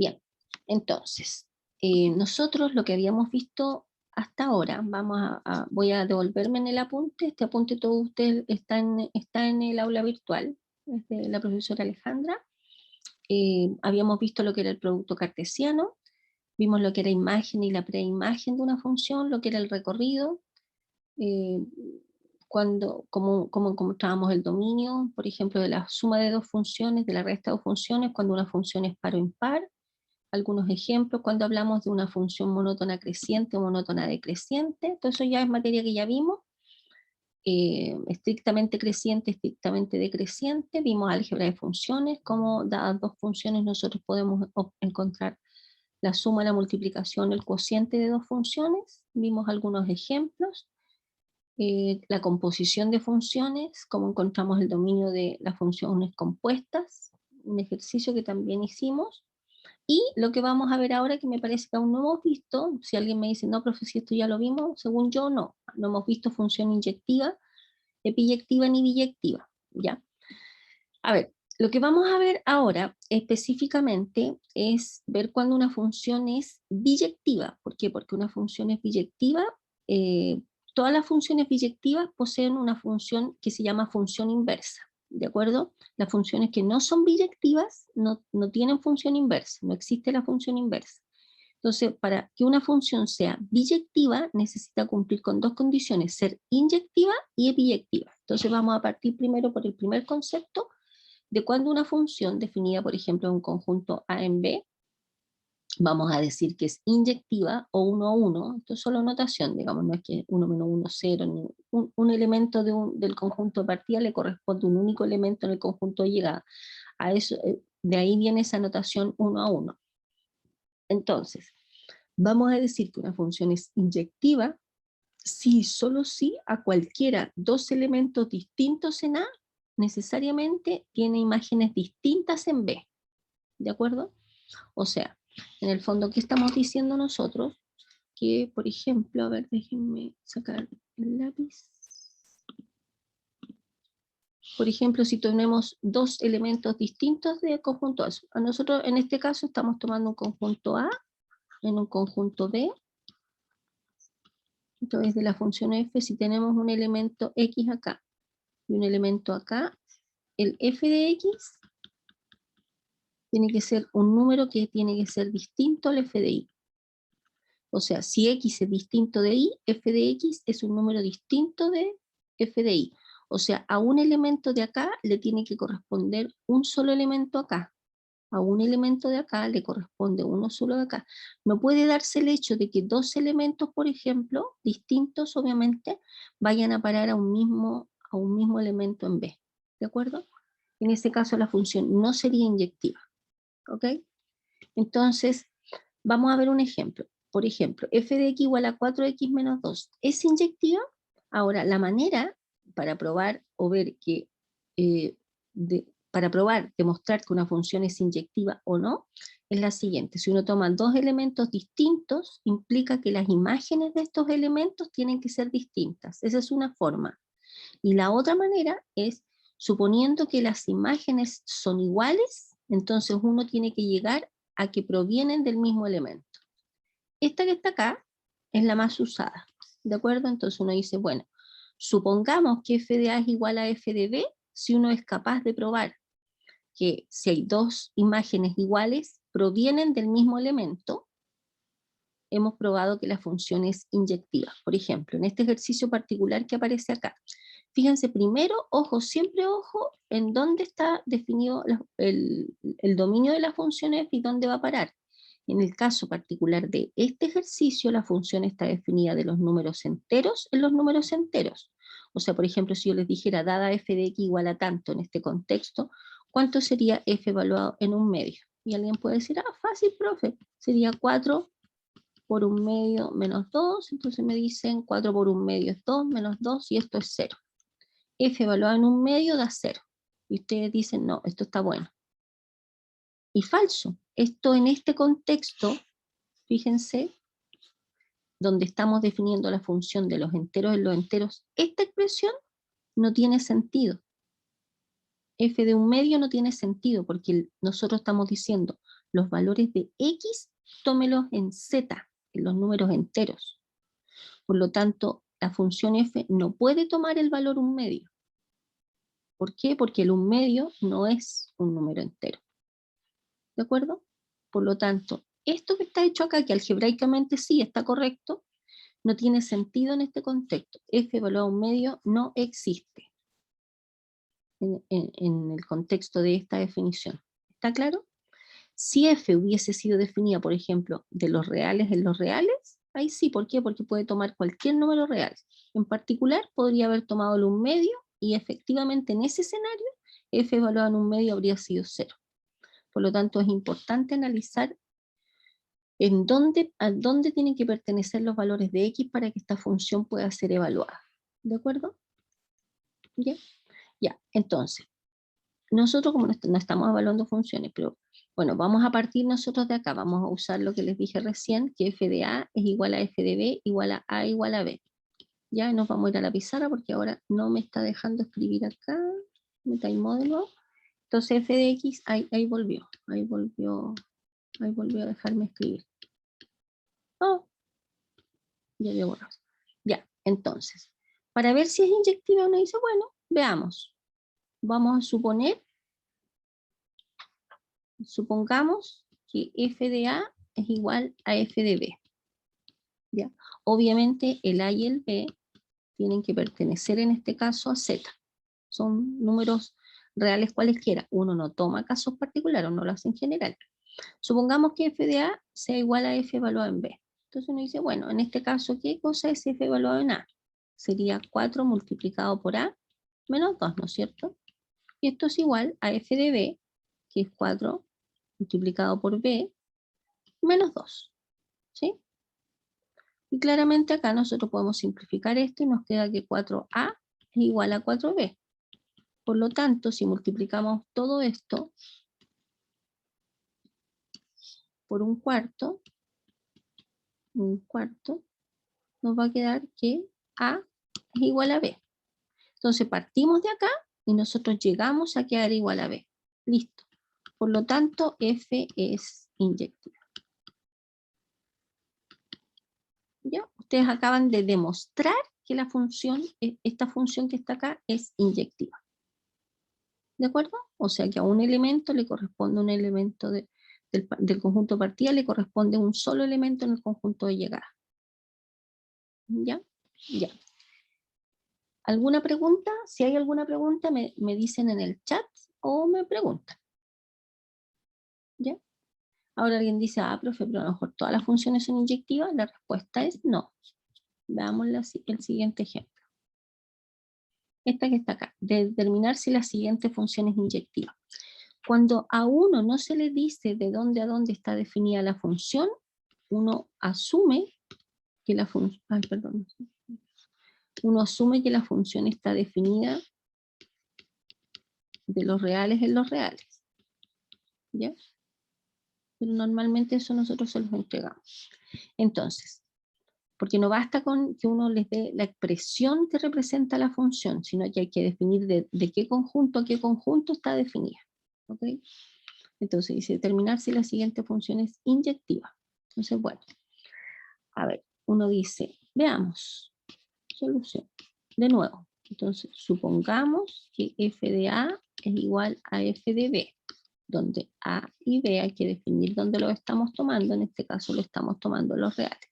Bien, entonces, nosotros lo que habíamos visto hasta ahora, voy a devolverme en el apunte, este apunte todo usted está en el aula virtual, es de la profesora Alejandra. Habíamos visto lo que era el producto cartesiano, vimos lo que era imagen y la preimagen de una función, lo que era el recorrido, eh, cómo encontrábamos el dominio, por ejemplo, de la suma de dos funciones, de la resta de dos funciones, cuando una función es par o impar, algunos ejemplos cuando hablamos de una función monótona creciente o monótona decreciente, todo eso ya es materia que ya vimos, estrictamente creciente, estrictamente decreciente, vimos álgebra de funciones, cómo dadas dos funciones nosotros podemos encontrar la suma, la multiplicación, el cociente de dos funciones, vimos algunos ejemplos, la composición de funciones, cómo encontramos el dominio de las funciones compuestas, un ejercicio que también hicimos, y lo que vamos a ver ahora, que me parece que aún no hemos visto, si alguien me dice, no, profe, si esto ya lo vimos, según yo, no hemos visto función inyectiva, epiyectiva ni biyectiva, ¿ya? A ver, lo que vamos a ver ahora específicamente es ver cuando una función es biyectiva. ¿Por qué? Porque una función es biyectiva, todas las funciones biyectivas poseen una función que se llama función inversa, ¿de acuerdo? Las funciones que no son biyectivas no tienen función inversa, no existe la función inversa. Entonces, para que una función sea biyectiva, necesita cumplir con dos condiciones, ser inyectiva y epiyectiva. Entonces vamos a partir primero por el primer concepto, de cuando una función definida, por ejemplo, en un conjunto A en B, vamos a decir que es inyectiva o 1 a 1, esto es solo notación, digamos, no es que 1 menos 1, 0, un elemento del conjunto de partida le corresponde un único elemento en el conjunto de llegada. A eso, de ahí viene esa notación 1 a 1. Entonces, vamos a decir que una función es inyectiva si, solo si, a cualquiera dos elementos distintos en A, necesariamente tiene imágenes distintas en B, ¿de acuerdo? O sea, en el fondo, ¿qué estamos diciendo nosotros? Que, por ejemplo, a ver, déjenme sacar el lápiz. Por ejemplo, si tenemos dos elementos distintos de conjunto A, a nosotros en este caso estamos tomando un conjunto A en un conjunto B. Entonces, de la función f, si tenemos un elemento x acá y un elemento acá, el f de x tiene que ser un número que tiene que ser distinto al f de y. O sea, si x es distinto de y, f de x es un número distinto de f de y. O sea, a un elemento de acá le tiene que corresponder un solo elemento acá. A un elemento de acá le corresponde uno solo de acá. No puede darse el hecho de que dos elementos, por ejemplo, distintos obviamente, vayan a parar a un mismo elemento en B. ¿De acuerdo? En ese caso la función no sería inyectiva. ¿Ok? Entonces, vamos a ver un ejemplo. Por ejemplo, f de x igual a 4x menos 2. ¿Es inyectiva? Ahora, la manera para probar o ver que, para probar, demostrar que una función es inyectiva o no, es la siguiente. Si uno toma dos elementos distintos, implica que las imágenes de estos elementos tienen que ser distintas. Esa es una forma. Y la otra manera es, suponiendo que las imágenes son iguales, entonces uno tiene que llegar a que provienen del mismo elemento. Esta que está acá es la más usada, ¿de acuerdo? Entonces uno dice, bueno, supongamos que f de a es igual a f de b, si uno es capaz de probar que si hay dos imágenes iguales, provienen del mismo elemento, hemos probado que la función es inyectiva. Por ejemplo, en este ejercicio particular que aparece acá, fíjense primero, ojo, siempre ojo en dónde está definido el dominio de la función f y dónde va a parar. En el caso particular de este ejercicio, la función está definida de los números enteros en los números enteros. O sea, por ejemplo, si yo les dijera, dada f de x igual a tanto en este contexto, ¿cuánto sería f evaluado en un medio? Y alguien puede decir, ah, fácil, profe, sería 4 por un medio menos 2, entonces me dicen 4 por un medio es 2, menos 2, y esto es 0. F evaluado en un medio da 0. Y ustedes dicen, no, esto está bueno. Y falso. Esto en este contexto, fíjense, donde estamos definiendo la función de los enteros en los enteros, esta expresión no tiene sentido. F de un medio no tiene sentido, porque nosotros estamos diciendo, los valores de X, tómelos en Z, en los números enteros. Por lo tanto, la función f no puede tomar el valor 1/2. ¿Por qué? Porque el 1/2 no es un número entero. ¿De acuerdo? Por lo tanto, esto que está hecho acá, que algebraicamente sí está correcto, no tiene sentido en este contexto. F evaluado a 1/2 no existe en el contexto de esta definición. ¿Está claro? Si f hubiese sido definida, por ejemplo, de los reales en los reales, ahí sí, ¿por qué? Porque puede tomar cualquier número real. En particular, podría haber tomado el 1/2 y efectivamente en ese escenario, f evaluado en 1/2 habría sido 0. Por lo tanto, es importante analizar a dónde tienen que pertenecer los valores de x para que esta función pueda ser evaluada. ¿De acuerdo? ¿Ya? Ya, entonces, nosotros como no estamos evaluando funciones, pero bueno, vamos a partir nosotros de acá, vamos a usar lo que les dije recién, que f de a es igual a f de b igual a igual a b. Ya nos vamos a ir a la pizarra porque ahora no me está dejando escribir acá, me taimó de nuevo. Entonces f de x, ahí volvió a dejarme escribir. Oh, ya había borrado. Ya, entonces, para ver si es inyectiva uno dice, bueno, veamos. Vamos a supongamos que f de a es igual a f de b. ¿Ya? Obviamente el a y el b tienen que pertenecer en este caso a z. Son números reales cualesquiera. Uno no toma casos particulares, uno lo hace en general. Supongamos que f de a sea igual a f evaluado en b. Entonces uno dice, bueno, en este caso, ¿qué cosa es f evaluado en a? Sería 4 multiplicado por a menos 2, ¿no es cierto? Y esto es igual a f de b, que es 4 multiplicado por b menos 2. ¿Sí? Y claramente acá nosotros podemos simplificar esto y nos queda que 4a es igual a 4b. Por lo tanto, si multiplicamos todo esto por un cuarto, nos va a quedar que a es igual a b. Entonces partimos de acá y nosotros llegamos a quedar igual a b. Listo. Por lo tanto, f es inyectiva. ¿Ya? Ustedes acaban de demostrar que la función, esta función que está acá, es inyectiva. ¿De acuerdo? O sea que a un elemento le corresponde un elemento del conjunto de partida, le corresponde un solo elemento en el conjunto de llegada. ¿Ya? Ya. ¿Alguna pregunta? Si hay alguna pregunta, me dicen en el chat o me preguntan. ¿Ya? Ahora alguien dice, profe, pero a lo mejor todas las funciones son inyectivas. La respuesta es no. Veamos el siguiente ejemplo. Esta que está acá. Determinar si la siguiente función es inyectiva. Cuando a uno no se le dice de dónde a dónde está definida la función, uno asume que la función, uno asume que la función está definida de los reales en los reales. ¿Ya? Pero normalmente eso nosotros se los entregamos. Entonces, porque no basta con que uno les dé la expresión que representa la función, sino que hay que definir de qué conjunto a qué conjunto está definida. ¿Ok? Entonces dice determinar si la siguiente función es inyectiva. Entonces, bueno, a ver, uno dice, veamos, solución, de nuevo. Entonces, supongamos que f de a es igual a f de b, donde a y b hay que definir dónde lo estamos tomando, en este caso lo estamos tomando los reales.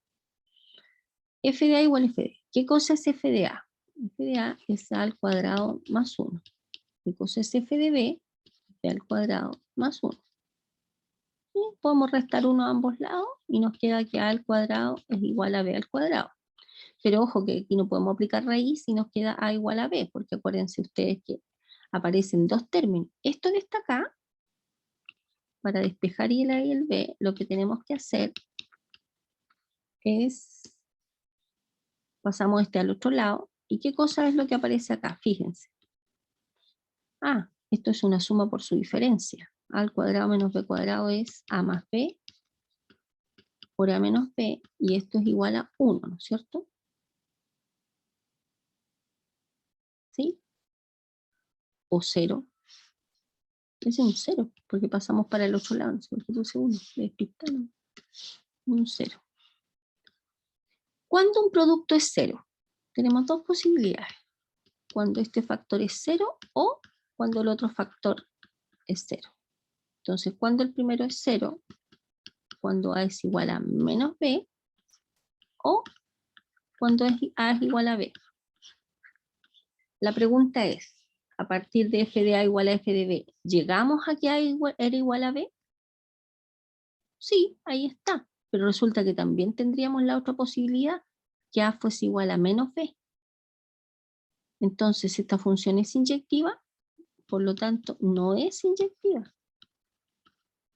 F de a igual a f de. ¿Qué cosa es f de a? F de a es a al cuadrado más 1. ¿Qué cosa es f de b? B al cuadrado más 1. Y podemos restar 1 a ambos lados y nos queda que a al cuadrado es igual a b al cuadrado. Pero ojo que aquí no podemos aplicar raíz y nos queda a igual a b, porque acuérdense ustedes que aparecen dos términos. Esto que está acá, para despejar el a y el b, lo que tenemos que hacer es, pasamos este al otro lado, ¿y qué cosa es lo que aparece acá? Fíjense. Esto es una suma por su diferencia. A al cuadrado menos b cuadrado es a más b por a menos b, y esto es igual a 1, ¿no es cierto? ¿Sí? O 0. Es un 0, porque pasamos para el otro lado, porque puse 1, le despistaron. Un 0. ¿Cuándo un producto es 0? Tenemos dos posibilidades. Cuando este factor es 0 o cuando el otro factor es 0. Entonces, cuando el primero es 0, cuando A es igual a menos B, o cuando A es igual a B. La pregunta es, a partir de f de A igual a f de B, ¿llegamos a que A era igual a B? Sí, ahí está. Pero resulta que también tendríamos la otra posibilidad, que A fuese igual a menos B. Entonces, esta función es inyectiva, por lo tanto, no es inyectiva.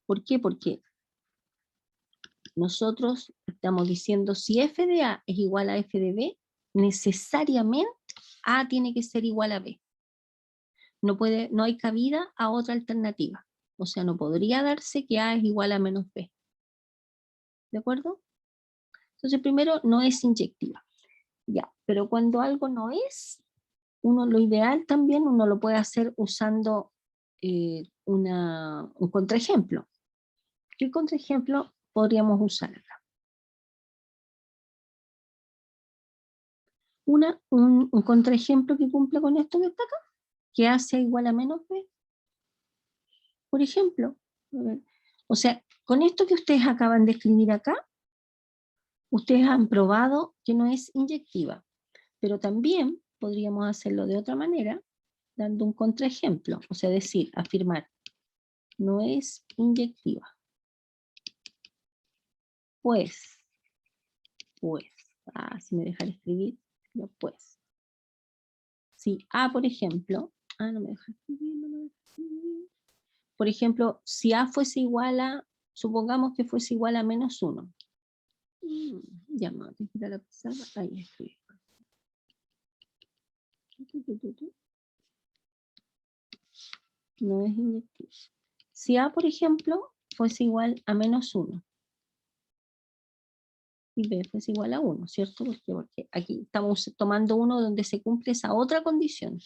¿Por qué? Porque nosotros estamos diciendo, si f de A es igual a f de B, necesariamente A tiene que ser igual a B. No hay cabida a otra alternativa. O sea, no podría darse que A es igual a menos B. ¿De acuerdo? Entonces, primero, no es inyectiva. Ya, pero cuando algo no es, lo ideal también uno lo puede hacer usando un contraejemplo. ¿Qué contraejemplo podríamos usar acá? Un contraejemplo que cumple con esto que está acá, que A sea igual a menos B. Por ejemplo, o sea, con esto que ustedes acaban de escribir acá, ustedes han probado que no es inyectiva, pero también podríamos hacerlo de otra manera, dando un contraejemplo, o sea, decir, afirmar, no es inyectiva. Pues, si me dejan escribir, no pues. Si A, por ejemplo, no me deja escribir. Por ejemplo, si A fuese igual a, supongamos que fuese igual a menos 1. Ya me voy a tirar la pizarra, ahí escribí. No es inyectivo. Si A, por ejemplo, fuese igual a menos 1 y B fuese igual a 1, ¿cierto? Porque aquí estamos tomando uno donde se cumple esa otra condición.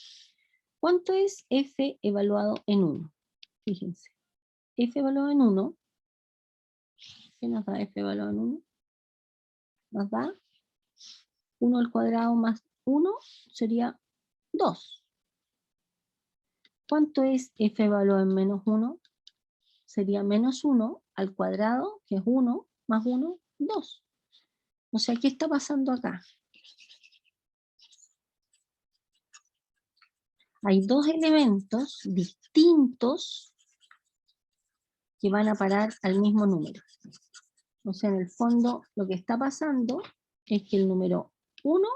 ¿Cuánto es F evaluado en 1? Fíjense. F evaluado en 1, ¿qué nos da F evaluado en 1? Nos da 1 al cuadrado más 1 sería 2. ¿Cuánto es F evaluado en menos 1? Sería menos 1 al cuadrado, que es 1, más 1, 2. O sea, ¿qué está pasando acá? Hay dos elementos distintos que van a parar al mismo número. O sea, en el fondo, lo que está pasando es que el número 1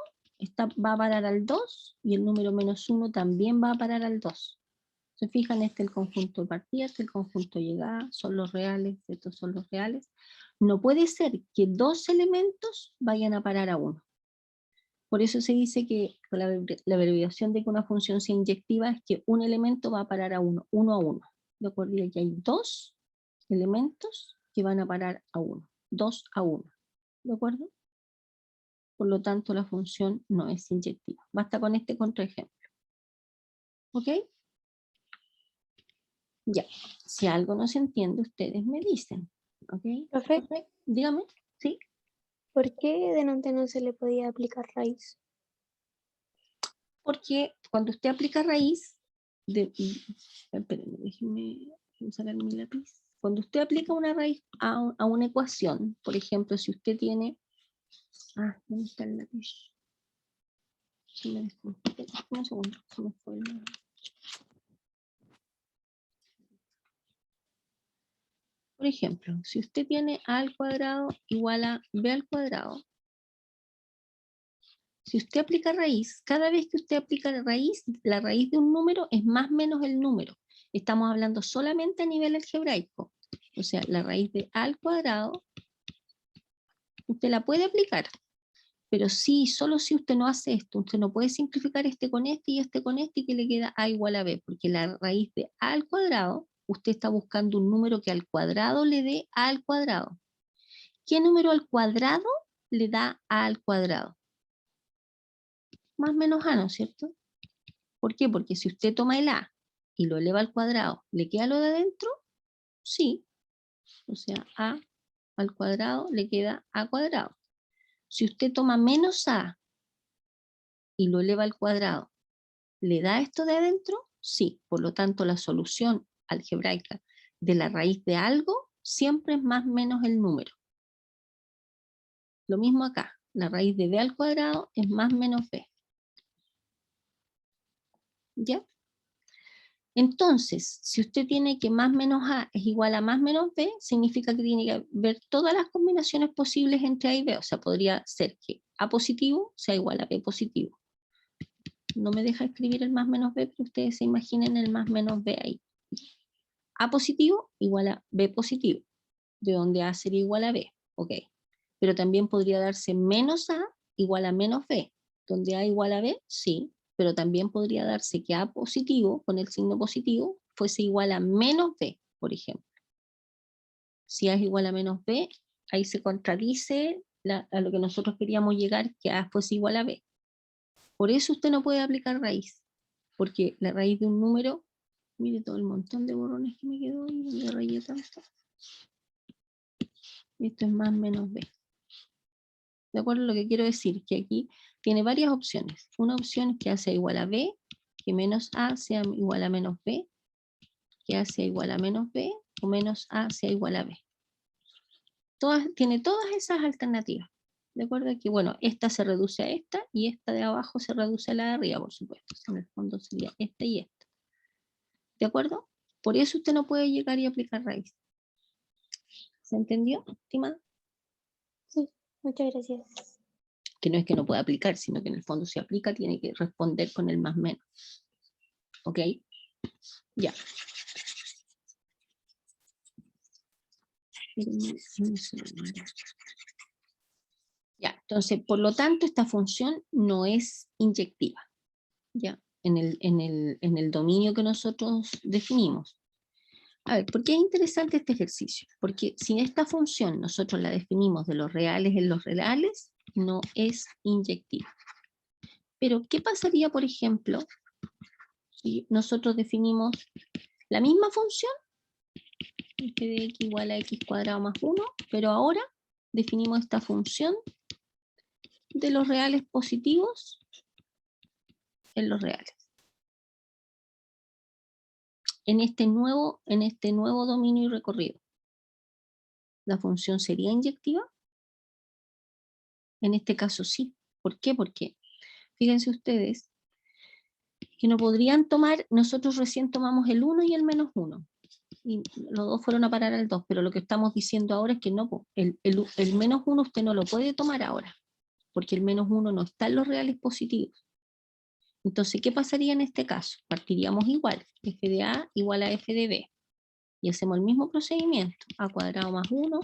va a parar al 2 y el número menos 1 también va a parar al 2. Se fijan, este es el conjunto de partida, este es el conjunto de llegada, son los reales, estos son los reales. No puede ser que dos elementos vayan a parar a 1. Por eso se dice que la abreviación de que una función sea inyectiva es que un elemento va a parar a 1, 1 a 1. ¿De acuerdo? Y aquí hay dos elementos que van a parar a 1, 2 a 1. ¿De acuerdo? Por lo tanto, la función no es inyectiva. Basta con este contraejemplo. ¿Ok? Ya. Si algo no se entiende, ustedes me dicen. ¿Ok? Profe, Dígame. ¿Sí? ¿por qué delante no se le podía aplicar raíz? Porque cuando usted aplica raíz, espérenme, déjenme sacar mi lápiz. Cuando usted aplica una raíz a una ecuación, por ejemplo, si usted tiene... ¿dónde está el lápiz? Un segundo, se me fue el... Por ejemplo, si usted tiene a al cuadrado igual a b al cuadrado, si usted aplica raíz, cada vez que usted aplica la raíz de un número es más menos el número. Estamos hablando solamente a nivel algebraico. O sea, la raíz de a al cuadrado, usted la puede aplicar. Pero sí, solo si usted no hace esto, usted no puede simplificar este con este y que le queda a igual a b, porque la raíz de a al cuadrado, usted está buscando un número que al cuadrado le dé a al cuadrado. ¿Qué número al cuadrado le da a al cuadrado? Más menos a, ¿no es cierto? ¿Por qué? Porque si usted toma el a y lo eleva al cuadrado, ¿le queda lo de adentro? Sí. O sea, a al cuadrado le queda a cuadrado. Si usted toma menos a y lo eleva al cuadrado, ¿le da esto de adentro? Sí. Por lo tanto, la solución algebraica de la raíz de algo siempre es más menos el número. Lo mismo acá. La raíz de b al cuadrado es más menos b. ¿Ya? Entonces, si usted tiene que más menos a es igual a más menos b, significa que tiene que ver todas las combinaciones posibles entre a y b. O sea, podría ser que a positivo sea igual a b positivo. No me deja escribir el más menos b, pero ustedes se imaginen el más menos b ahí. A positivo igual a b positivo, de donde a sería igual a b. Ok. Pero también podría darse menos a igual a menos b, donde a igual a b, sí, pero también podría darse que a positivo, con el signo positivo, fuese igual a menos b, por ejemplo. Si a es igual a menos b, ahí se contradice a lo que nosotros queríamos llegar, que a fuese igual a b. Por eso usted no puede aplicar raíz, porque la raíz de un número, mire todo el montón de borrones que me quedó ahí, donde rayé tanto. Esto es más menos b. ¿De acuerdo? Lo que quiero decir que aquí tiene varias opciones. Una opción es que a sea igual a b, que menos a sea igual a menos b, que a sea igual a menos b, o menos a sea igual a b. Tiene todas esas alternativas. ¿De acuerdo? Que bueno, esta se reduce a esta, y esta de abajo se reduce a la de arriba, por supuesto. En el fondo sería esta y esta. ¿De acuerdo? Por eso usted no puede llegar y aplicar raíz. ¿Se entendió, estimada? Sí, muchas gracias. Que no es que no pueda aplicar, sino que en el fondo si aplica tiene que responder con el más menos. ¿Ok? Ya. Ya, entonces, por lo tanto, esta función no es inyectiva, ¿ya? En el dominio que nosotros definimos. A ver, ¿por qué es interesante este ejercicio? Porque si esta función nosotros la definimos de los reales en los reales, no es inyectiva. Pero, ¿qué pasaría, por ejemplo, si nosotros definimos la misma función, f de x igual a x cuadrado más 1, pero ahora definimos esta función de los reales positivos en los reales? En este nuevo dominio y recorrido, ¿la función sería inyectiva? En este caso sí. ¿Por qué? Porque fíjense ustedes que no podrían tomar, nosotros recién tomamos el 1 y el menos 1, y los dos fueron a parar al 2, pero lo que estamos diciendo ahora es que no, el menos 1 usted no lo puede tomar ahora, porque el menos 1 no está en los reales positivos. Entonces, ¿qué pasaría en este caso? Partiríamos igual, f de a igual a f de b, y hacemos el mismo procedimiento, a cuadrado más 1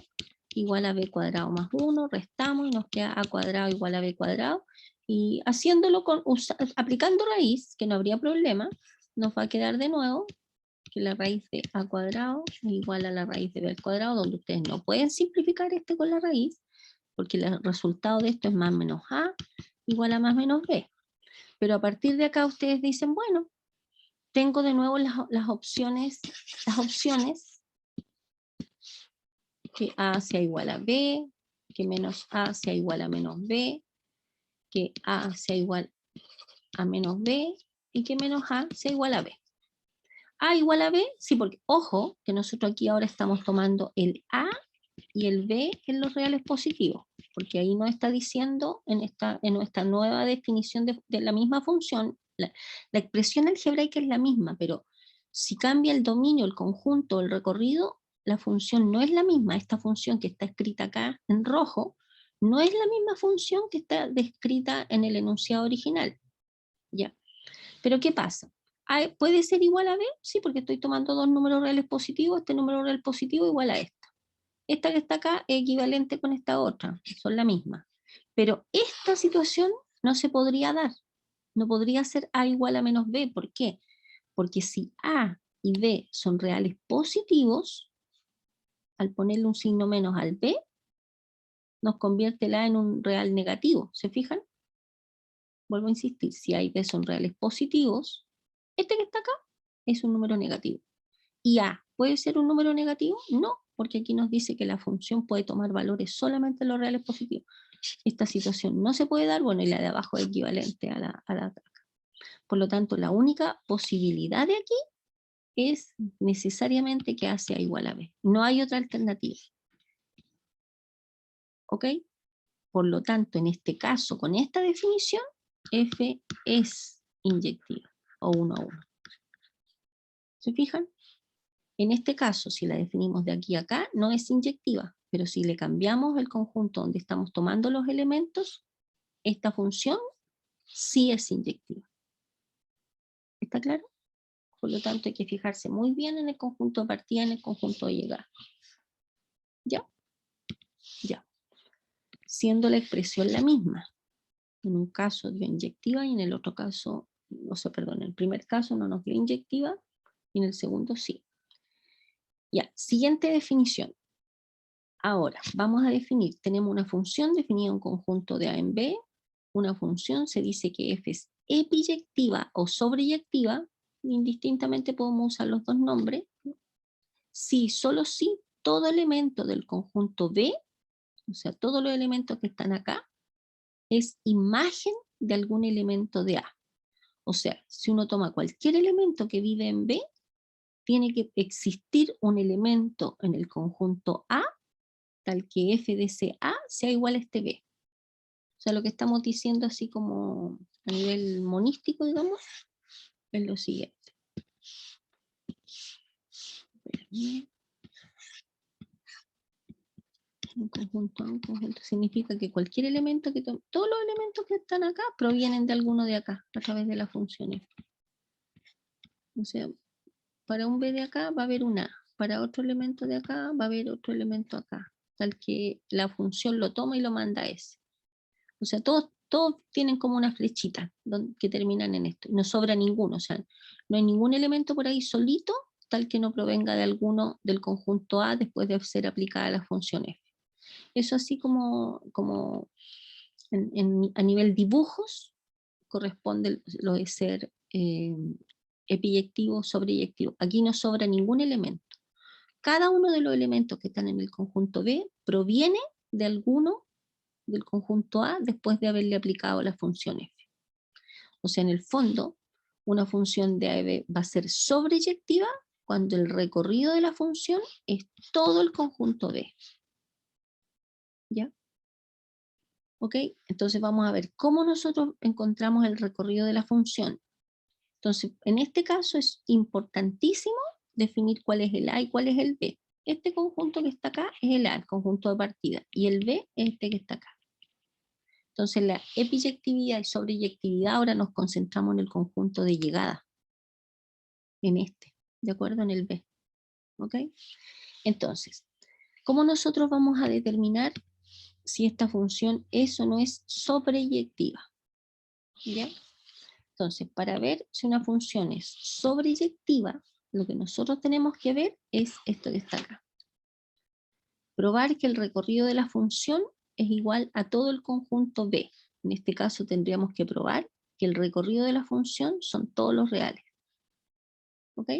igual a b cuadrado más 1, restamos y nos queda a cuadrado igual a b cuadrado, y haciéndolo aplicando raíz, que no habría problema, nos va a quedar de nuevo que la raíz de a cuadrado es igual a la raíz de b al cuadrado, donde ustedes no pueden simplificar con la raíz, porque el resultado de esto es más menos a igual a más menos b. Pero a partir de acá ustedes dicen, bueno, tengo de nuevo las opciones que a sea igual a b, que menos a sea igual a menos b, que a sea igual a menos b, y que menos a sea igual a b. A igual a b, sí, porque ojo, que nosotros aquí ahora estamos tomando el a y el b en los reales positivos, porque ahí nos está diciendo en nuestra nueva definición de la misma función, la expresión algebraica es la misma, pero si cambia el dominio, el conjunto, el recorrido, la función no es la misma. Esta función que está escrita acá en rojo no es la misma función que está descrita en el enunciado original. ¿Ya? Pero ¿qué pasa? ¿Puede ser igual a b? Sí, porque estoy tomando dos números reales positivos, este número real positivo igual a esta. Esta que está acá es equivalente con esta otra, son la misma. Pero esta situación no se podría dar. No podría ser a igual a menos b. ¿Por qué? Porque si a y b son reales positivos, al ponerle un signo menos al b, nos convierte la a en un real negativo. ¿Se fijan? Vuelvo a insistir, si a y b son reales positivos, este que está acá es un número negativo. ¿Y A puede ser un número negativo? No, porque aquí nos dice que la función puede tomar valores solamente en los reales positivos. Esta situación no se puede dar, bueno, y la de abajo es equivalente a la de acá. Por lo tanto, la única posibilidad de aquí es necesariamente que A sea igual a B. No hay otra alternativa. ¿Ok? Por lo tanto, en este caso, con esta definición, F es inyectiva, o 1 a 1. ¿Se fijan? En este caso, si la definimos de aquí a acá, no es inyectiva, pero si le cambiamos el conjunto donde estamos tomando los elementos, esta función sí es inyectiva. ¿Está claro? Por lo tanto, hay que fijarse muy bien en el conjunto de partida y en el conjunto de llegada. ¿Ya? Ya. Siendo la expresión la misma. En un caso dio inyectiva y en el otro caso, en el primer caso no nos dio inyectiva y en el segundo sí. Ya, siguiente definición. Ahora, vamos a definir, tenemos una función definida en un conjunto de A en B, una función se dice que F es epiyectiva o sobreyectiva, indistintamente podemos usar los dos nombres, si, solo si, todo elemento del conjunto B, o sea, todos los elementos que están acá, es imagen de algún elemento de A. O sea, si uno toma cualquier elemento que vive en B, tiene que existir un elemento en el conjunto A, tal que f de ese A sea igual a este B. O sea, lo que estamos diciendo así como a nivel monístico, digamos, es lo siguiente. Un conjunto A, un conjunto, significa que cualquier elemento que tome, todos los elementos que están acá provienen de alguno de acá, a través de las funciones. O sea, para un B de acá va a haber un A, para otro elemento de acá va a haber otro elemento acá, tal que la función lo toma y lo manda a ese. O sea, todos tienen como una flechita que terminan en esto. No sobra ninguno, o sea, no hay ningún elemento por ahí solito, tal que no provenga de alguno del conjunto A después de ser aplicada la función F. Eso así como a nivel dibujos corresponde lo de ser epiyectivo, sobreyectivo. Aquí no sobra ningún elemento. Cada uno de los elementos que están en el conjunto B proviene de alguno del conjunto A después de haberle aplicado la función F. O sea, en el fondo, una función de A y B va a ser sobreyectiva cuando el recorrido de la función es todo el conjunto B. ¿Ya? ¿Ok? Entonces vamos a ver cómo nosotros encontramos el recorrido de la función. Entonces, en este caso es importantísimo definir cuál es el A y cuál es el B. Este conjunto que está acá es el A, el conjunto de partida, y el B es este que está acá. Entonces, la epiyectividad y sobreyectividad, ahora nos concentramos en el conjunto de llegada, en este, ¿de acuerdo? En el B. ¿Ok? Entonces, ¿cómo nosotros vamos a determinar si esta función es o no es sobreyectiva? ¿Ya? Entonces, para ver si una función es sobreyectiva, lo que nosotros tenemos que ver es esto que está acá. Probar que el recorrido de la función es igual a todo el conjunto B. En este caso tendríamos que probar que el recorrido de la función son todos los reales. ¿Ok?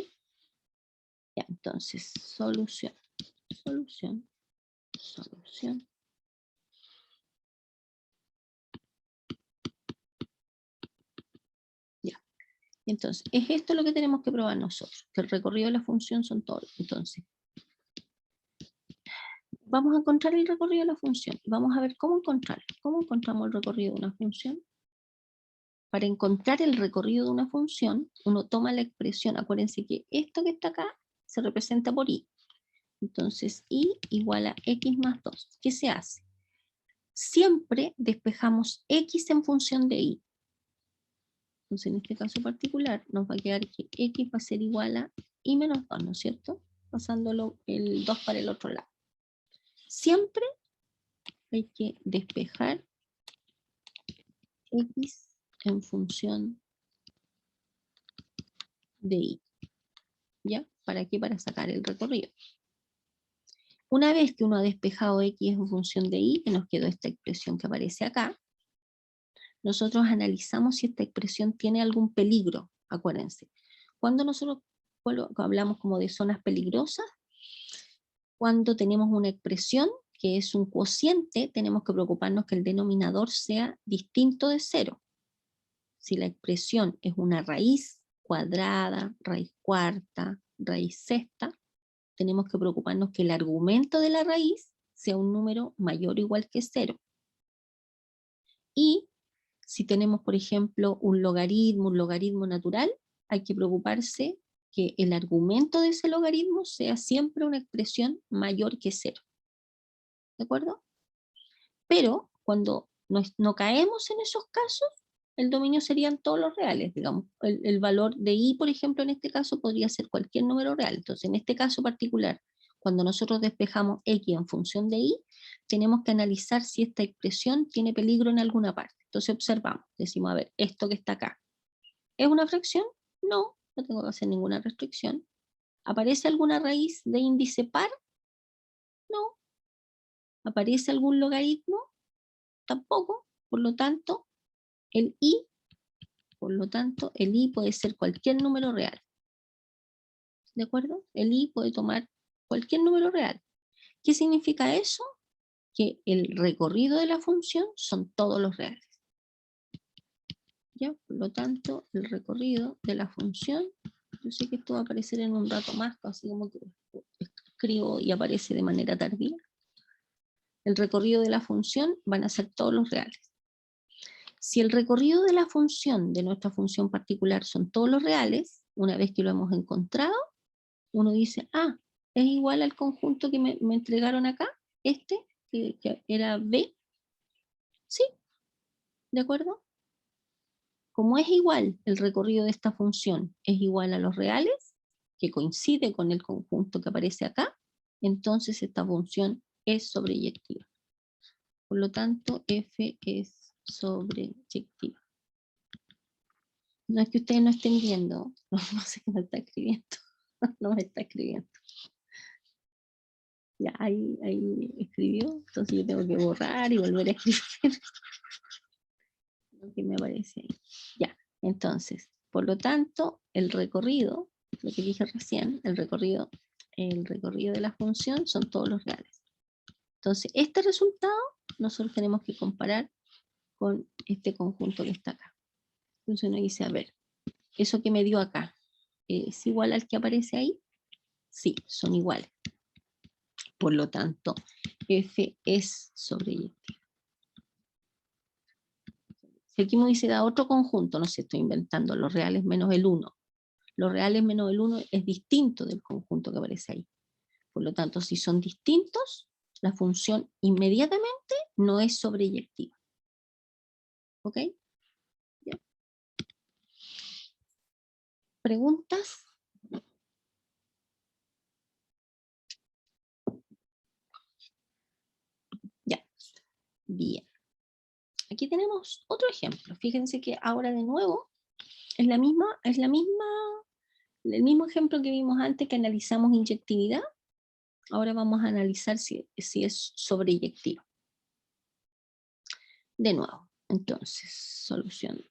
Ya, entonces, solución. Ya. Entonces, es esto lo que tenemos que probar nosotros, que el recorrido de la función son todos. Entonces, vamos a encontrar el recorrido de la función y vamos a ver cómo encontrarlo. ¿Cómo encontramos el recorrido de una función? Para encontrar el recorrido de una función, uno toma la expresión, acuérdense que esto que está acá se representa por y. Entonces, y igual a x más 2. ¿Qué se hace? Siempre despejamos x en función de y. Entonces, en este caso particular, nos va a quedar que x va a ser igual a y menos 2, ¿no es cierto? Pasándolo el 2 para el otro lado. Siempre hay que despejar x en función de y. ¿Ya? ¿Para qué? Para sacar el recorrido. Una vez que uno ha despejado x en función de y, que nos quedó esta expresión que aparece acá, nosotros analizamos si esta expresión tiene algún peligro, acuérdense. Cuando nosotros hablamos como de zonas peligrosas. Cuando tenemos una expresión que es un cociente, tenemos que preocuparnos que el denominador sea distinto de 0. Si la expresión es una raíz cuadrada, raíz cuarta, raíz sexta, tenemos que preocuparnos que el argumento de la raíz sea un número mayor o igual que 0. Y si tenemos, por ejemplo, un logaritmo natural, hay que preocuparse que el argumento de ese logaritmo sea siempre una expresión mayor que 0. ¿De acuerdo? Pero cuando no caemos en esos casos, el dominio serían todos los reales, digamos. El valor de i, por ejemplo, en este caso podría ser cualquier número real. Entonces, en este caso particular, cuando nosotros despejamos x en función de i, tenemos que analizar si esta expresión tiene peligro en alguna parte. Entonces observamos, decimos, a ver, esto que está acá, ¿es una fracción? No, no tengo que hacer ninguna restricción. ¿Aparece alguna raíz de índice par? No. ¿Aparece algún logaritmo? Tampoco. Por lo tanto, el i puede ser cualquier número real. ¿De acuerdo? El i puede tomar cualquier número real. ¿Qué significa eso? Que el recorrido de la función son todos los reales. ¿Ya? Por lo tanto, el recorrido de la función, yo sé que esto va a aparecer en un rato más, así como que escribo y aparece de manera tardía. El recorrido de la función van a ser todos los reales. Si el recorrido de la función, de nuestra función particular, son todos los reales, una vez que lo hemos encontrado, uno dice, ah, es igual al conjunto que me entregaron acá, que era B. Sí, ¿de acuerdo? Como es igual el recorrido de esta función, es igual a los reales, que coincide con el conjunto que aparece acá, entonces esta función es sobreyectiva. Por lo tanto, f es sobreyectiva. No es que ustedes no estén viendo, no sé qué me está escribiendo, no me está escribiendo. Ya, ahí escribió, entonces yo tengo que borrar y volver a escribir lo que me aparece ahí. Ya, entonces, por lo tanto, el recorrido, lo que dije recién, el recorrido de la función son todos los reales. Entonces, este resultado nosotros tenemos que comparar con este conjunto que está acá. Entonces uno dice, a ver, eso que me dio acá, ¿es igual al que aparece ahí? Sí, son iguales. Por lo tanto, f es sobreyectiva. Si aquí me hubiese dado otro conjunto, no sé, estoy inventando, los reales menos el 1. Los reales menos el 1 es distinto del conjunto que aparece ahí. Por lo tanto, si son distintos, la función inmediatamente no es sobreyectiva. ¿Ok? ¿Ya? ¿Preguntas? Ya. Bien. Aquí tenemos otro ejemplo. Fíjense que ahora de nuevo es el mismo ejemplo que vimos antes que analizamos inyectividad. Ahora vamos a analizar si es sobreyectivo. De nuevo, entonces, solución.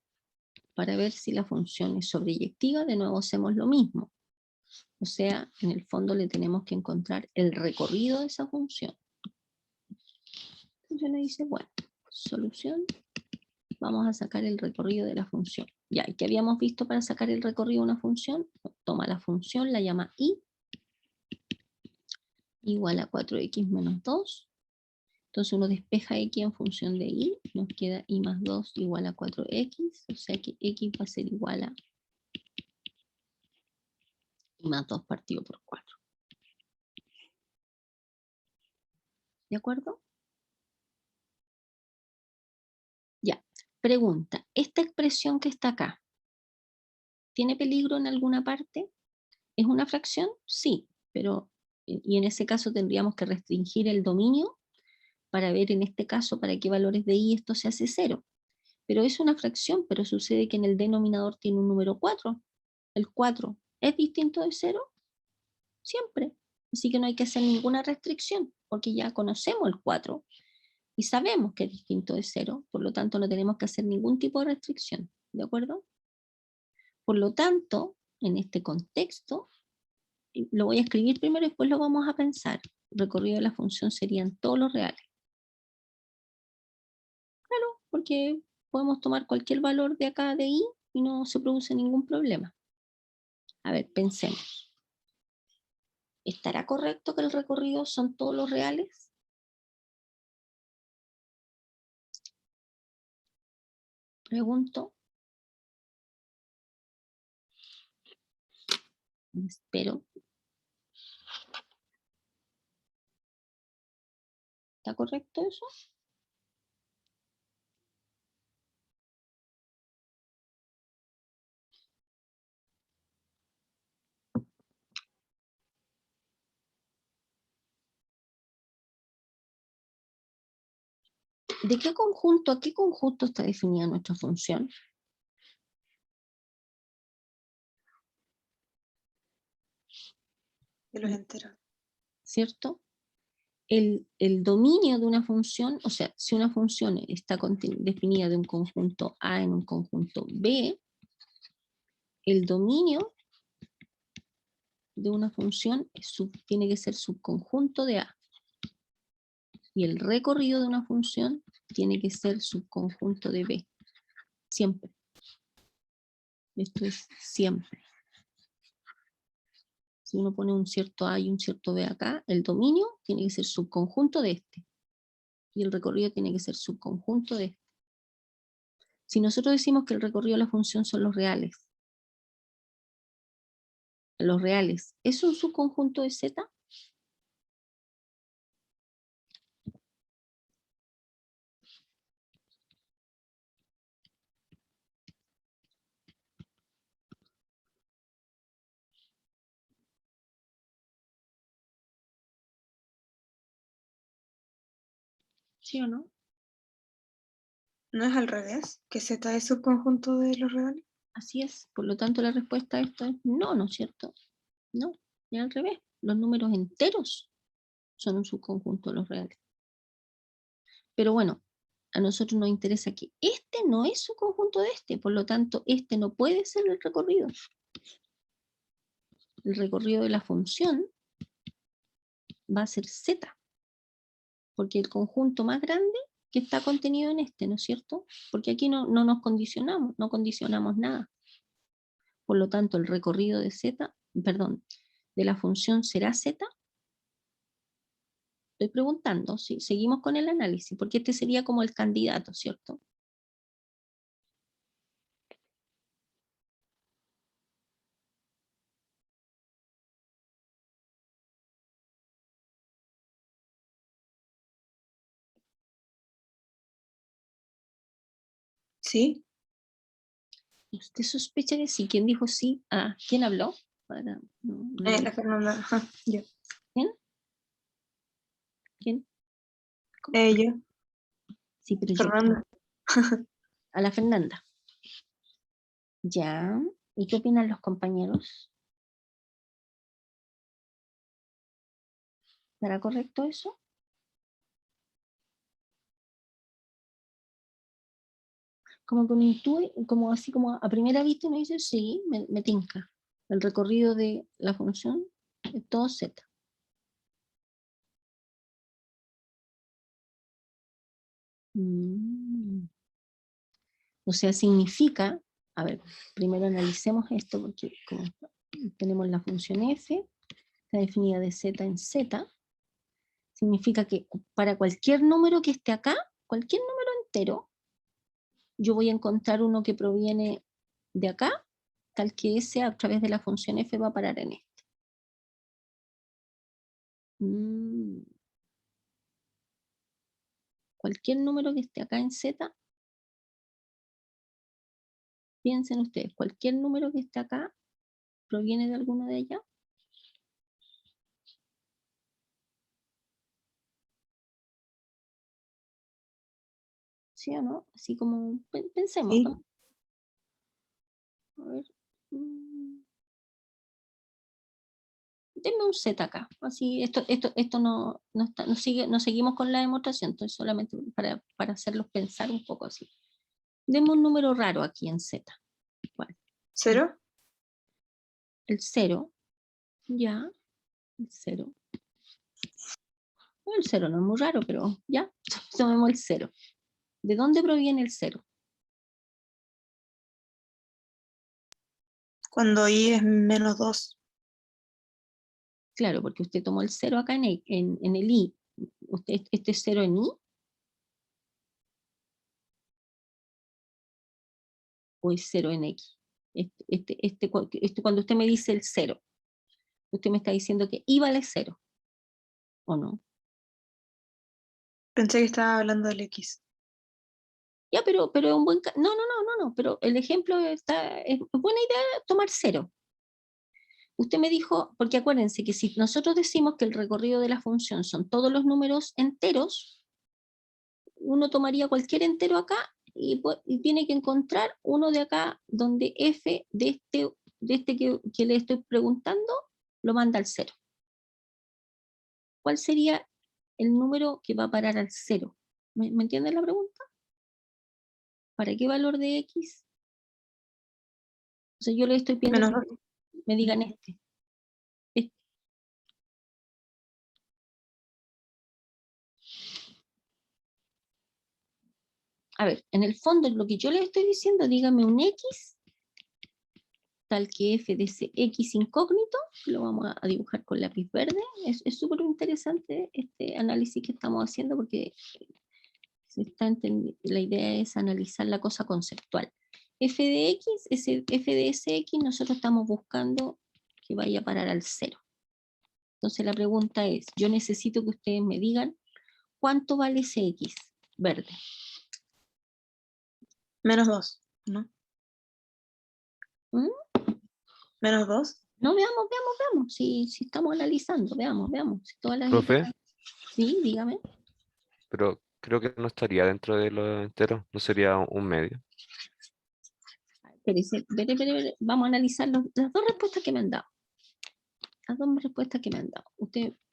Para ver si la función es sobreyectiva, de nuevo hacemos lo mismo. O sea, en el fondo le tenemos que encontrar el recorrido de esa función. Entonces le dice, bueno, solución, vamos a sacar el recorrido de la función. Ya, ¿y qué habíamos visto para sacar el recorrido de una función? Toma la función, la llama i, igual a 4x menos 2. Entonces uno despeja x en función de y, nos queda y más 2 igual a 4x, o sea que x va a ser igual a y más 2 partido por 4. ¿De acuerdo? Ya. Pregunta, ¿esta expresión que está acá tiene peligro en alguna parte? ¿Es una fracción? Sí, pero y en ese caso tendríamos que restringir el dominio para ver en este caso para qué valores de i esto se hace 0. Pero es una fracción, pero sucede que en el denominador tiene un número 4. El 4 es distinto de 0 siempre. Así que no hay que hacer ninguna restricción, porque ya conocemos el 4 y sabemos que es distinto de 0, por lo tanto no tenemos que hacer ningún tipo de restricción, ¿de acuerdo? Por lo tanto, en este contexto, lo voy a escribir primero y después lo vamos a pensar. El recorrido de la función serían todos los reales. Claro, porque podemos tomar cualquier valor de acá de i y no se produce ningún problema. A ver, pensemos. ¿Estará correcto que el recorrido son todos los reales? Pregunto. Espero. ¿Está correcto eso? ¿De qué conjunto, a qué conjunto está definida nuestra función? De los enteros. ¿Cierto? El dominio de una función, o sea, si una función está definida de un conjunto A en un conjunto B, el dominio de una función tiene que ser subconjunto de A. Y el recorrido de una función tiene que ser subconjunto de B. Siempre. Esto es siempre. Si uno pone un cierto A y un cierto B acá, el dominio tiene que ser subconjunto de este. Y el recorrido tiene que ser subconjunto de este. Si nosotros decimos que el recorrido de la función son los reales, ¿es un subconjunto de Z? ¿Sí o no? ¿No es al revés? ¿Que Z es subconjunto de los reales? Así es. Por lo tanto, la respuesta a esto es no, ¿no es cierto? No, es al revés. Los números enteros son un subconjunto de los reales. Pero bueno, a nosotros nos interesa que este no es subconjunto de este, por lo tanto, este no puede ser el recorrido. El recorrido de la función va a ser Z, porque el conjunto más grande que está contenido en este, ¿no es cierto? Porque aquí no nos condicionamos, no condicionamos nada. Por lo tanto, el recorrido de Z, perdón, de la función será Z. Estoy preguntando, ¿sí? Seguimos con el análisis, porque este sería como el candidato, ¿cierto? Sí. ¿Usted sospecha que sí? ¿Quién dijo sí? Ah, ¿quién habló? La Fernanda. Ajá, yo. ¿Quién? ¿Quién? Yo. Sí, pero yo. Fernanda. A la Fernanda. Ya. ¿Y qué opinan los compañeros? ¿Será correcto eso? Como que uno intuye, como así como a primera vista uno dice, sí, me tinca. El recorrido de la función es todo Z. O sea, significa, a ver, primero analicemos esto porque como tenemos la función f, está definida de z en z, significa que para cualquier número que esté acá, cualquier número entero, yo voy a encontrar uno que proviene de acá, tal que ese a través de la función f va a parar en este. Cualquier número que esté acá en z, piensen ustedes, cualquier número que esté acá proviene de alguno de ellas. ¿Sí o no? Así como pensemos, Sí. ¿no? A ver. Denme un Z acá. Así, esto no seguimos con la demostración, entonces solamente para hacerlos pensar un poco así. Denme un número raro aquí en Z. ¿Cuál? ¿Cero? El 0. Ya, el 0. Bueno, el 0 no es muy raro, pero ya, tomemos el 0. ¿De dónde proviene el 0? Cuando I es menos 2. Claro, porque usted tomó el 0 acá en el I. ¿Este es 0 en I? ¿O es 0 en X? Cuando usted me dice el 0, usted me está diciendo que I vale 0, ¿o no? Pensé que estaba hablando del X. Ya, pero es un buen... No, pero el ejemplo es buena idea tomar 0. Usted me dijo, porque acuérdense que si nosotros decimos que el recorrido de la función son todos los números enteros, uno tomaría cualquier entero acá y tiene que encontrar uno de acá donde f de este que le estoy preguntando lo manda al 0. ¿Cuál sería el número que va a parar al 0? ¿Me entienden la pregunta? ¿Para qué valor de x? O sea, yo le estoy pidiendo Menos que 2. me digan este. A ver, en el fondo lo que yo le estoy diciendo, dígame un x tal que f de ese x incógnito, lo vamos a dibujar con lápiz verde. Es súper interesante este análisis que estamos haciendo porque la idea es analizar la cosa conceptual. F de x, f de ese x, nosotros estamos buscando que vaya a parar al 0. Entonces la pregunta es, yo necesito que ustedes me digan cuánto vale ese x verde. Menos 2, ¿no? ¿Mm? Menos 2. No, veamos, si estamos analizando, veamos, si todas las Profe, ideas... Sí, dígame. pero creo que no estaría dentro de lo entero, no sería un medio. Espere, vamos a analizar las dos respuestas que me han dado. Las dos respuestas que me han dado.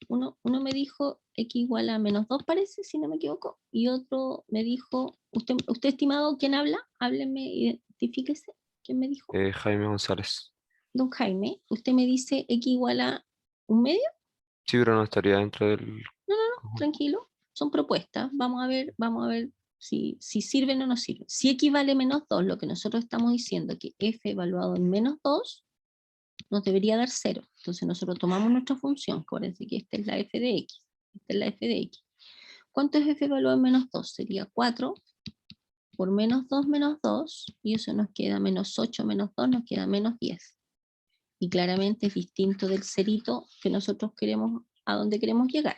Uno me dijo x igual a menos 2 parece, si no me equivoco, y otro me dijo, usted estimado, ¿quién habla? Hábleme, identifíquese. ¿Quién me dijo? Jaime González. Don Jaime, usted me dice x igual a un medio. Sí, pero no estaría dentro del conjunto. Tranquilo, son propuestas. Vamos a ver si sirven o no sirven. Si x vale menos 2, lo que nosotros estamos diciendo que f evaluado en menos 2 nos debería dar 0. Entonces nosotros tomamos nuestra función, acuérdense que esta es la f de x, esta es la f de x. ¿Cuánto es f evaluado en menos 2? Sería 4 por menos 2, y eso nos queda menos 8 menos 2, nos queda menos 10. Y claramente es distinto del cerito que nosotros queremos, a donde queremos llegar.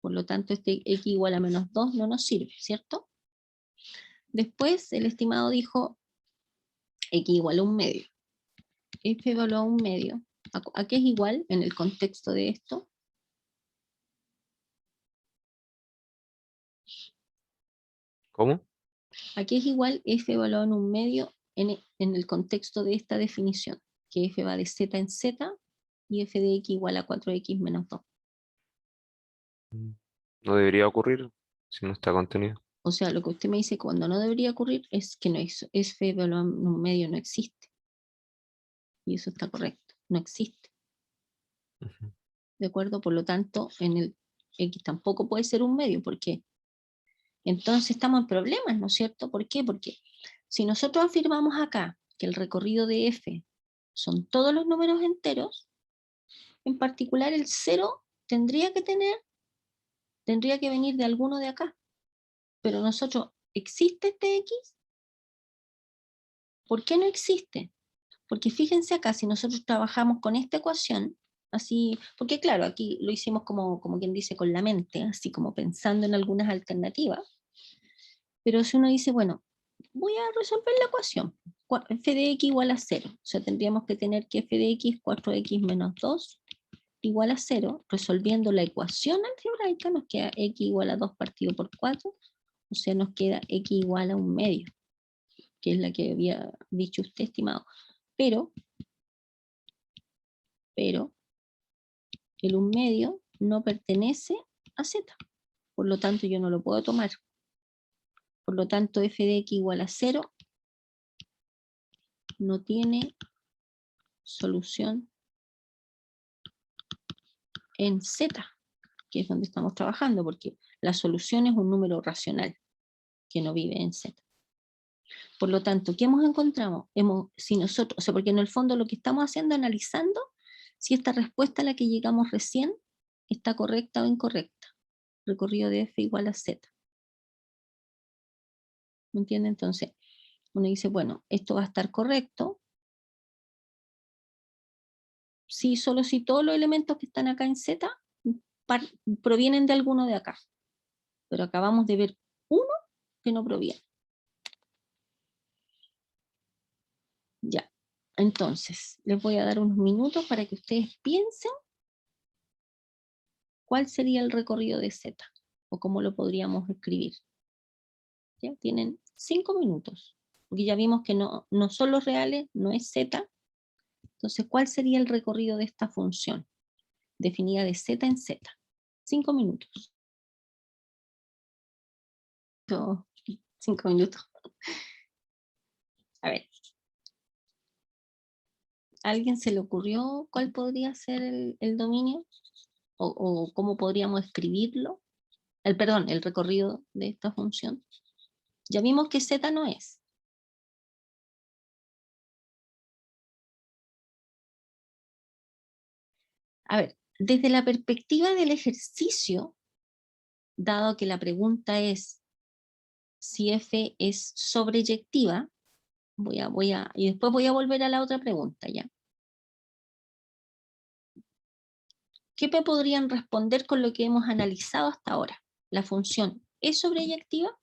Por lo tanto, este x igual a menos 2 no nos sirve, ¿cierto? Después el estimado dijo x igual a un medio. F evaluado a un medio. ¿A qué es igual en el contexto de esto? ¿Cómo? ¿A qué es igual f evaluado en un medio en el contexto de esta definición? Que f va de z en z y f de x igual a 4x menos 2. No debería ocurrir si no está contenido. O sea, lo que usted me dice cuando no debería ocurrir es que no es f evaluado en un medio no existe. Y eso está correcto, no existe. Ujú. ¿De acuerdo? Por lo tanto, en el x tampoco puede ser un medio, porque entonces estamos en problemas, ¿no es cierto? ¿Por qué? Porque si nosotros afirmamos acá que el recorrido de f son todos los números enteros, en particular el 0 tendría que venir de alguno de acá. Pero nosotros, ¿existe este x? ¿Por qué no existe? Porque fíjense acá, si nosotros trabajamos con esta ecuación, así, porque claro, aquí lo hicimos como quien dice con la mente, así como pensando en algunas alternativas, pero si uno dice, bueno, voy a resolver la ecuación, f de x igual a 0, o sea, tendríamos que tener que f de x, 4x menos 2, igual a 0, resolviendo la ecuación algebraica, nos queda x igual a 2 partido por 4, o sea, nos queda x igual a un medio, que es la que había dicho usted, estimado. Pero el un medio no pertenece a z, por lo tanto yo no lo puedo tomar. Por lo tanto, f de x igual a 0 no tiene solución en z, que es donde estamos trabajando, porque la solución es un número racional que no vive en z. Por lo tanto, ¿qué hemos encontrado? Si nosotros, o sea, porque en el fondo lo que estamos haciendo es analizando si esta respuesta a la que llegamos recién está correcta o incorrecta. Recorrido de f igual a z. ¿Me entiende? Entonces, uno dice, bueno, esto va a estar correcto. Sí, solo si todos los elementos que están acá en z provienen de alguno de acá. Pero acabamos de ver uno que no proviene. Ya. Entonces, les voy a dar unos minutos para que ustedes piensen cuál sería el recorrido de z, o cómo lo podríamos escribir. ¿Ya? Tienen 5 minutos, porque ya vimos que no son los reales, no es z. Entonces, ¿cuál sería el recorrido de esta función? Definida de z en z. 5 minutos. 5 minutos. A ver. ¿A alguien se le ocurrió cuál podría ser el dominio? ¿O cómo podríamos escribirlo? Perdón, el recorrido de esta función. Ya vimos que z no es. A ver, desde la perspectiva del ejercicio, dado que la pregunta es si f es sobreyectiva, y después voy a volver a la otra pregunta ya. ¿Qué me podrían responder con lo que hemos analizado hasta ahora? ¿La función es sobreyectiva?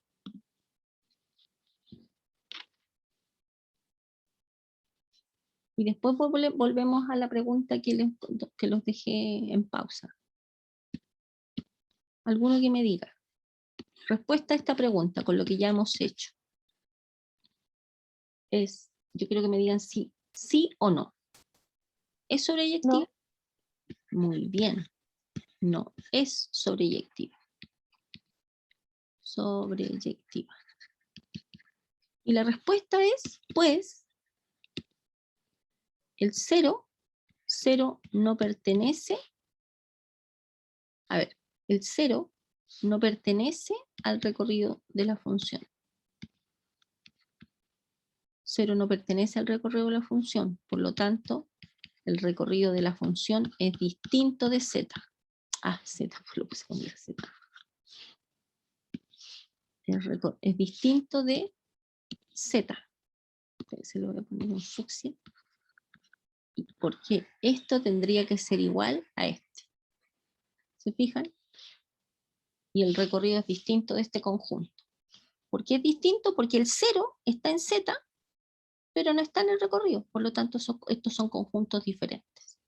Y después volvemos a la pregunta que los dejé en pausa. ¿Alguno que me diga? Respuesta a esta pregunta con lo que ya hemos hecho. Yo quiero que me digan sí o no. ¿Es sobreyectiva? No. Muy bien. No, es sobreyectiva. Sobreyectiva. Y la respuesta es, pues, el 0 no pertenece, el 0 no pertenece al recorrido de la función. 0 no pertenece al recorrido de la función, por lo tanto, el recorrido de la función es distinto de z. Z, lo puse con z. Es distinto de z. Se lo voy a poner en fucsia. Porque esto tendría que ser igual a este. ¿Se fijan? Y el recorrido es distinto de este conjunto. ¿Por qué es distinto? Porque el 0 está en z, pero no está en el recorrido. Por lo tanto, estos son conjuntos diferentes.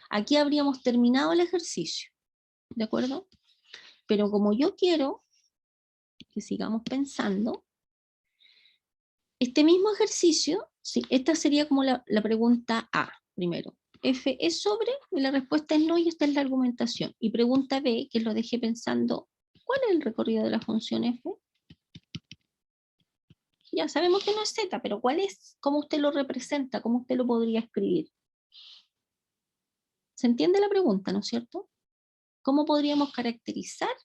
Aquí habríamos terminado el ejercicio. ¿De acuerdo? Pero como yo quiero que sigamos pensando, este mismo ejercicio, sí, esta sería como la pregunta A, primero. F es sobre, y la respuesta es no, y esta es la argumentación. Y pregunta B, que lo dejé pensando, ¿cuál es el recorrido de la función f? Ya sabemos que no es z, pero ¿cuál es? ¿Cómo usted lo representa? ¿Cómo usted lo podría escribir? ¿Se entiende la pregunta, no es cierto? ¿Cómo podríamos caracterizar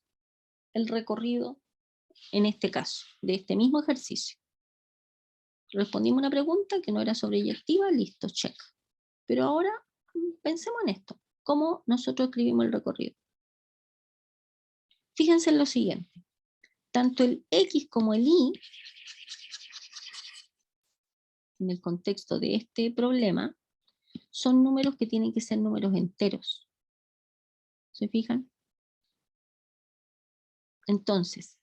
el recorrido, en este caso, de este mismo ejercicio? Respondimos una pregunta que no era sobreyectiva, listo, check. Pero ahora pensemos en esto. ¿Cómo nosotros escribimos el recorrido? Fíjense en lo siguiente. Tanto el x como el y, en el contexto de este problema, son números que tienen que ser números enteros. ¿Se fijan? Entonces,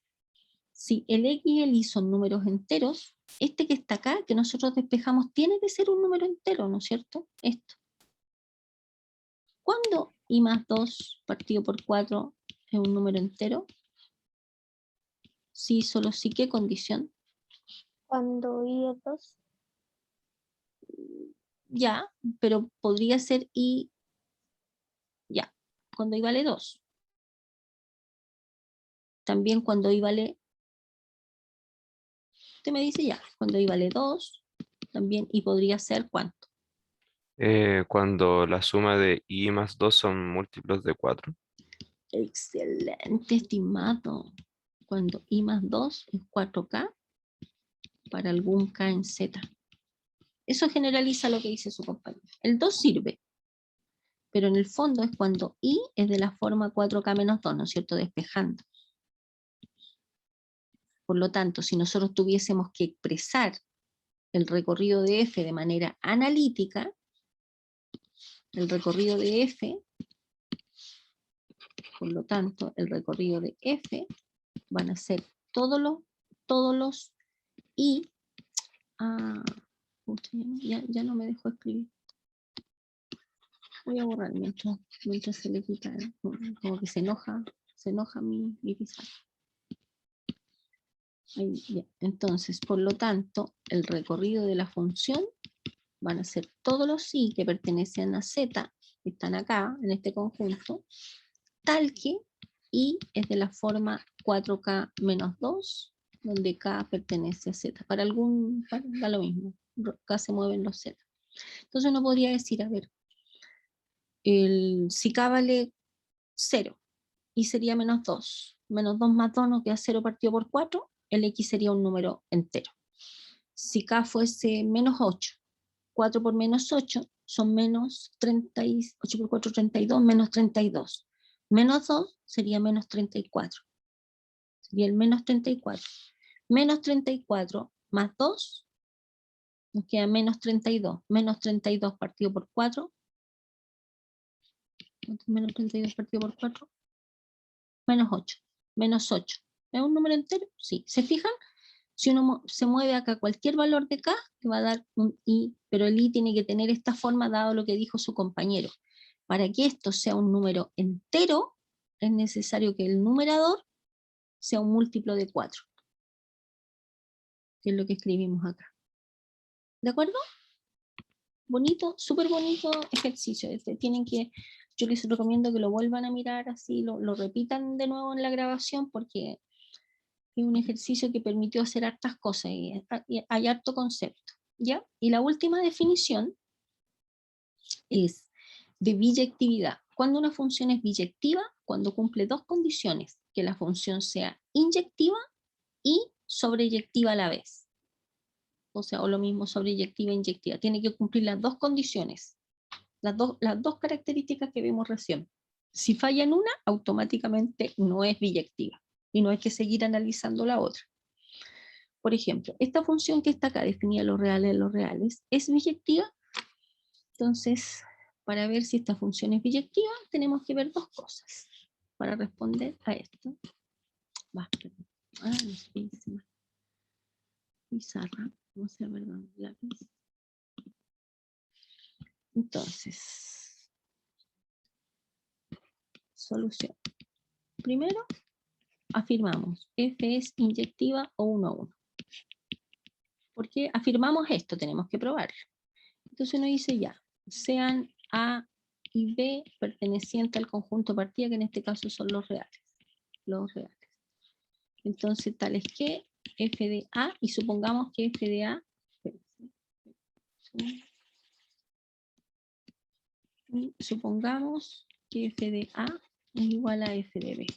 si el x y el y son números enteros, este que está acá, que nosotros despejamos, tiene que ser un número entero, ¿no es cierto? Esto. ¿Cuándo y más 2 partido por 4 es un número entero? Sí, solo sí, ¿qué condición? Cuando y es 2. Ya, pero podría ser y ya, cuando y vale 2. También cuando y vale, usted me dice ya, cuando y vale 2, también, y podría ser ¿cuánto? Cuando la suma de i más 2 son múltiplos de 4. Excelente, estimado. Cuando i más 2 es 4k para algún k en z. Eso generaliza lo que dice su compañero. El 2 sirve, pero en el fondo es cuando i es de la forma 4k menos 2, ¿no es cierto? Despejando. Por lo tanto, si nosotros tuviésemos que expresar el recorrido de f de manera analítica, el recorrido de f, por lo tanto, el recorrido de f van a ser todos los i. Ya no me dejó escribir. Voy a borrar mientras se le quita, como que se enoja mi pizarra. Ahí, ya. Entonces, por lo tanto, el recorrido de la función van a ser todos los i que pertenecen a z, que están acá, en este conjunto, tal que i es de la forma 4k menos 2, donde k pertenece a z. Da lo mismo, k se mueven los z. Entonces uno podría decir, a ver, si k vale 0, y sería menos 2. Menos 2 más 2 nos queda 0 partido por 4, el x sería un número entero. Si k fuese menos 8, 4 por menos 8 son menos 38 por 4, 32, menos 32. Menos 2 sería menos 34. Sería el menos 34. Menos 34 más 2 nos queda menos 32. Menos 32 partido por 4. Menos 32 partido por 4. Menos 8. Menos 8. ¿Es un número entero? Sí. ¿Se fijan? Si uno se mueve acá cualquier valor de k, le va a dar un i, pero el i tiene que tener esta forma dado lo que dijo su compañero. Para que esto sea un número entero, es necesario que el numerador sea un múltiplo de 4. Que es lo que escribimos acá. ¿De acuerdo? Bonito, súper bonito ejercicio. Yo les recomiendo que lo vuelvan a mirar así, lo repitan de nuevo en la grabación, porque es un ejercicio que permitió hacer hartas cosas y hay harto concepto, ¿ya? Y la última definición es de biyectividad. Cuando una función es biyectiva, cuando cumple dos condiciones, que la función sea inyectiva y sobreyectiva a la vez. O sea, o lo mismo, sobreyectiva e inyectiva. Tiene que cumplir las dos condiciones, las dos características que vimos recién. Si falla en una, automáticamente no es biyectiva. Y no hay que seguir analizando la otra. Por ejemplo, esta función que está acá, definida los reales, ¿es biyectiva? Entonces, para ver si esta función es biyectiva, tenemos que ver dos cosas para responder a esto. Pizarra, no sé, perdón, lápiz. Entonces, solución. Primero, afirmamos f es inyectiva o 1 a 1. ¿Por qué afirmamos esto? Tenemos que probarlo. Entonces uno dice ya, sean A y B pertenecientes al conjunto partida, que en este caso son los reales. Entonces tales que f de A, y supongamos que f de A, supongamos que f de A es igual a f de B.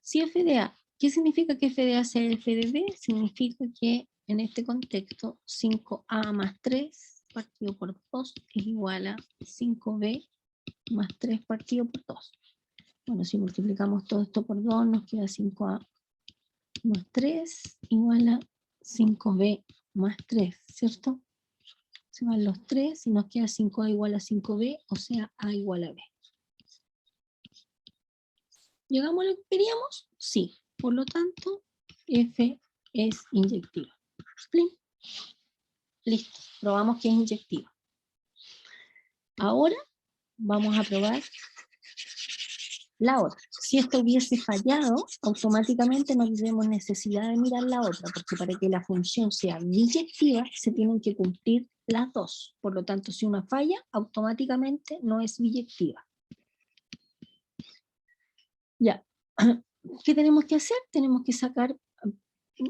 Si f de A, ¿qué significa que f de A sea f de B? Significa que en este contexto 5A más 3 partido por 2 es igual a 5B más 3 partido por 2. Bueno, si multiplicamos todo esto por 2 nos queda 5A más 3 igual a 5B más 3, ¿cierto? Se van los 3 y nos queda 5A igual a 5B, o sea, A igual a B. ¿Llegamos a lo que queríamos? Sí. Por lo tanto, F es inyectiva. ¿Split? Listo. Probamos que es inyectiva. Ahora vamos a probar la otra. Si esto hubiese fallado, automáticamente no tendremos necesidad de mirar la otra, porque para que la función sea biyectiva se tienen que cumplir las dos. Por lo tanto, si una falla, automáticamente no es biyectiva. Ya. ¿Qué tenemos que hacer? Tenemos que sacar,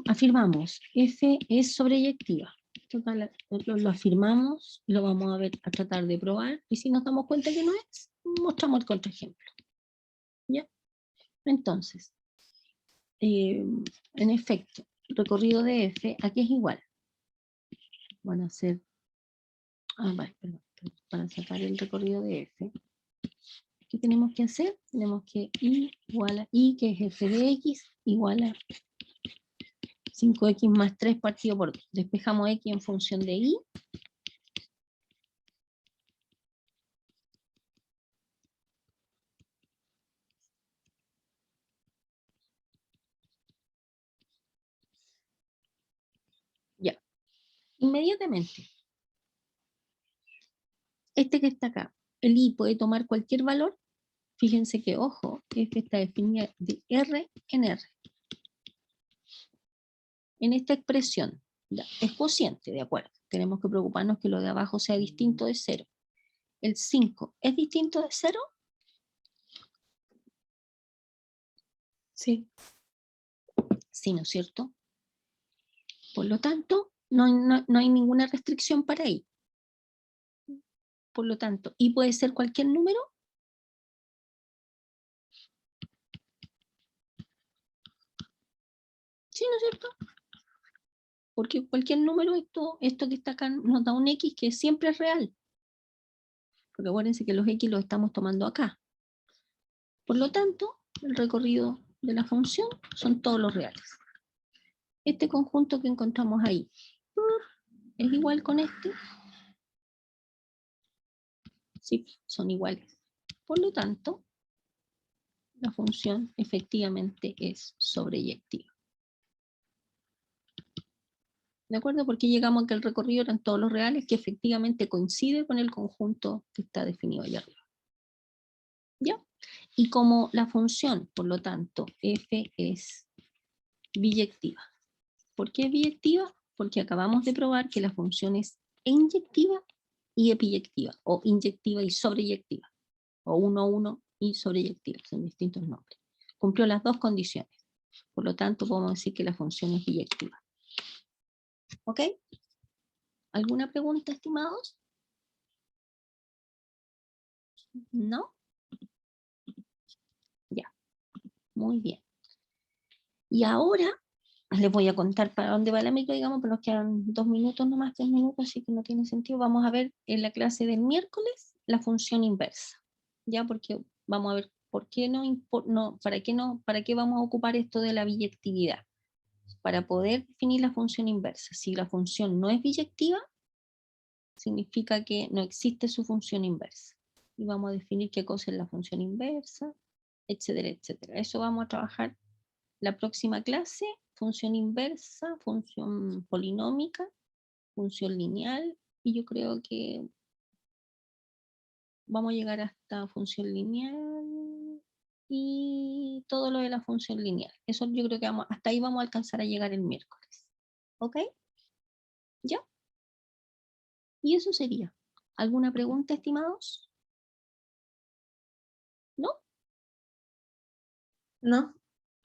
afirmamos, F es sobreyectiva. Total, lo afirmamos, lo vamos a ver, a tratar de probar, y si nos damos cuenta que no es, mostramos el contraejemplo. ¿Ya? Entonces, en efecto, el recorrido de F aquí es igual. Van a ser, vale, perdón, para sacar el recorrido de F, ¿qué tenemos que hacer? Tenemos que I igual a I, que es F de X, igual a 5X más 3 partido por 2. Despejamos X en función de I. Ya. Inmediatamente. Este que está acá, el I puede tomar cualquier valor. Fíjense que, ojo, F está definida de R en R. En esta expresión, ya, es cociente, de acuerdo. Tenemos que preocuparnos que lo de abajo sea distinto de 0. El 5, ¿es distinto de 0? Sí. Sí, ¿no es cierto? Por lo tanto, no hay ninguna restricción para I. Por lo tanto, I puede ser cualquier número. Sí, ¿no es cierto? Porque cualquier número, esto que está acá nos da un X que siempre es real. Porque acuérdense que los X los estamos tomando acá. Por lo tanto, el recorrido de la función son todos los reales. Este conjunto que encontramos ahí es igual con este. Sí, son iguales. Por lo tanto, la función efectivamente es sobreyectiva. ¿De acuerdo? Porque llegamos a que el recorrido eran todos los reales, que efectivamente coincide con el conjunto que está definido allá arriba. ¿Ya? Y como la función, por lo tanto, f es biyectiva. ¿Por qué es biyectiva? Porque acabamos de probar que la función es inyectiva y epiyectiva, o inyectiva y sobreyectiva, o 1 y sobreyectiva, son distintos nombres. Cumplió las dos condiciones. Por lo tanto, podemos decir que la función es biyectiva. ¿Ok? ¿Alguna pregunta, estimados? ¿No? Ya, muy bien. Y ahora les voy a contar para dónde va la micro, digamos, pero nos quedan 2 minutos nomás, 3 minutos, así que no tiene sentido. Vamos a ver en la clase del miércoles la función inversa. Ya, porque vamos a ver por qué para qué vamos a ocupar esto de la biyectividad. Para poder definir la función inversa. Si la función no es biyectiva, significa que no existe su función inversa. Y vamos a definir qué cosa es la función inversa, etcétera, etcétera. Eso vamos a trabajar la próxima clase, función inversa, función polinómica, función lineal, y yo creo que vamos a llegar hasta función lineal y todo lo de la función lineal. Eso yo creo que hasta ahí vamos a alcanzar a llegar el miércoles. ¿Ok? ¿Ya? Y eso sería. ¿Alguna pregunta, estimados? ¿No? ¿No?